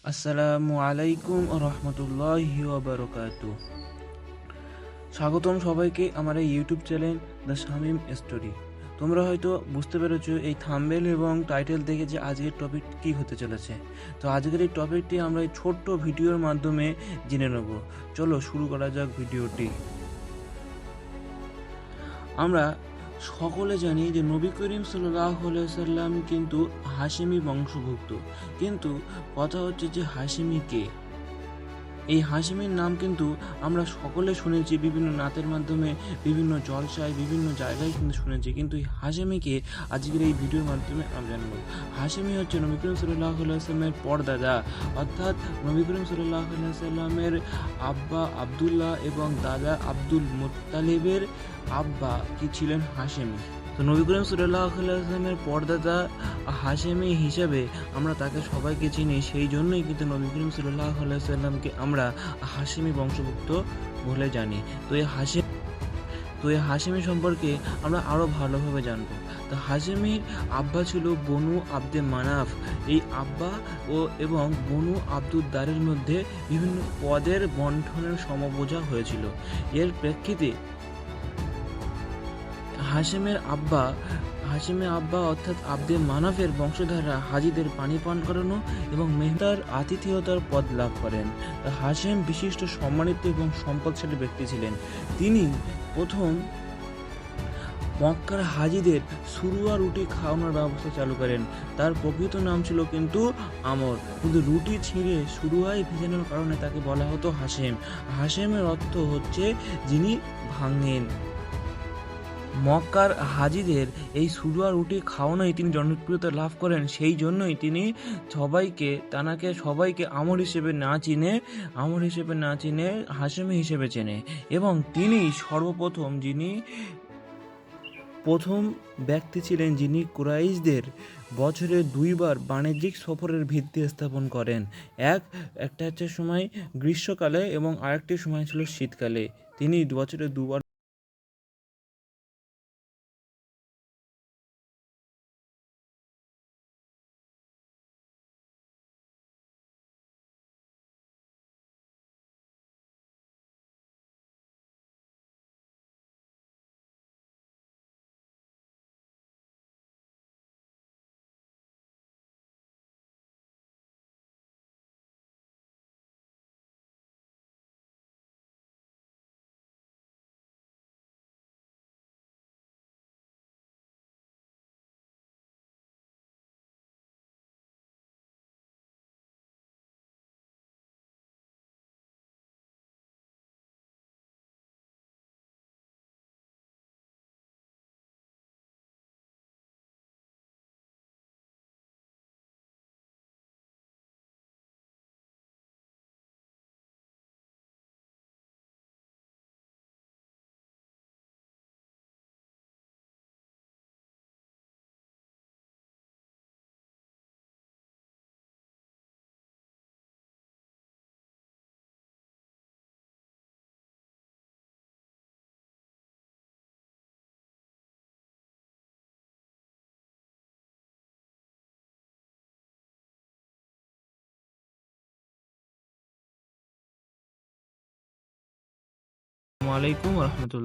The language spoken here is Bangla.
আসসালামু আলাইকুম রহমতুল্লাহি ওয়া স্বাগতম সবাইকে আমার এই YouTube channel the Shamim story. তোমরা হয়তো বুঝতে পেরেছো এই থাম্বনেল এবং টাইটেল দেখে যে আজকের টপিক কী হতে চলেছে। তো আজকের এই টপিকটি আমরা এই ছোট্ট ভিডিওর মাধ্যমে জেনে নেব। চলো শুরু করা যাক ভিডিওটি। আমরা সকলে জানি যে নবী করিম সাল্লাল্লাহু আলাইহি সাল্লাম কিন্তু হাশেমি বংশভুক্ত, কিন্তু কথা হচ্ছে যে হাশেমি কে। এই হাশেমির নাম কিন্তু আমরা সকলে শুনেছি, বিভিন্ন নাতের মাধ্যমে, বিভিন্ন জলসায়, বিভিন্ন জায়গায় কিন্তু শুনেছি, কিন্তু এই হাশেমিকে আজকের এই ভিডিওর মাধ্যমে আমরা জানব। হাশেমি হচ্ছে নবী করিম সাল্লাল্লাহু আলাইহি সাল্লামের পরদাদা, অর্থাৎ নবী করিম সাল্লাল্লাহু আলাইহি সাল্লামের আব্বা আব্দুল্লাহ এবং দাদা আব্দুল মুত্তালিবের আব্বা কি ছিলেন হাশেমি। তো নবী করিম সাল্লাল্লাহু আলাইহি সাল্লামের পরদাদা হাশেমি হিসাবে আমরা তাকে সবাইকে চিনি, সেই জন্যই কিন্তু নবী করিম সাল্লাল্লাহু আলাইহি সাল্লামকে আমরা হাশেমি বংশভুক্ত বলে জানি। তো এই হাশেমি সম্পর্কে আমরা আরও ভালোভাবে জানবো। তো হাশেমির আব্বা ছিল বনু আব্দে মানাফ। এই আব্বা এবং বনু আব্দুদ্দারের মধ্যে বিভিন্ন পদের বন্টনের সমবোঝা হয়েছিল। এর প্রেক্ষিতে হাশেমের আব্বা অর্থাৎ আব্দে মানাফের বংশধররা হাজিদের পানি পান করানো এবং মেহতার আতিথেয়তার পদ লাভ করেন। হাশেম বিশিষ্ট, সম্মানিত এবং সম্পদশালী ব্যক্তি ছিলেন। তিনি প্রথম মক্কার হাজিদের সুরুয়া রুটি খাওয়ানোর ব্যবস্থা চালু করেন। তার প্রকৃত নাম ছিল কিন্তু আমর, কিন্তু রুটি ছিঁড়ে সুরুয়ায় ভেজানোর কারণে তাকে বলা হতো হাশেম। হাশেমের অর্থ হচ্ছে যিনি ভাঙেন। মক্কার হাজিদের এই সুরুয়া রুটি খাওয়ানোয় তিনি জনপ্রিয়তা লাভ করেন, সেই জন্যই তিনি সবাইকে আমর হিসেবে না চিনে হাশেমি হিসেবে চেনে। এবং তিনি প্রথম ব্যক্তি ছিলেন যিনি কুরাইশদের বছরে 2 বার বাণিজ্যিক সফরের ভিত্তি স্থাপন করেন। একটা হচ্ছে সময় গ্রীষ্মকালে এবং আরেকটি সময় ছিল শীতকালে। তিনি বছরে 2 বার আসসালামু আলাইকুম রহমতুল্লাহ।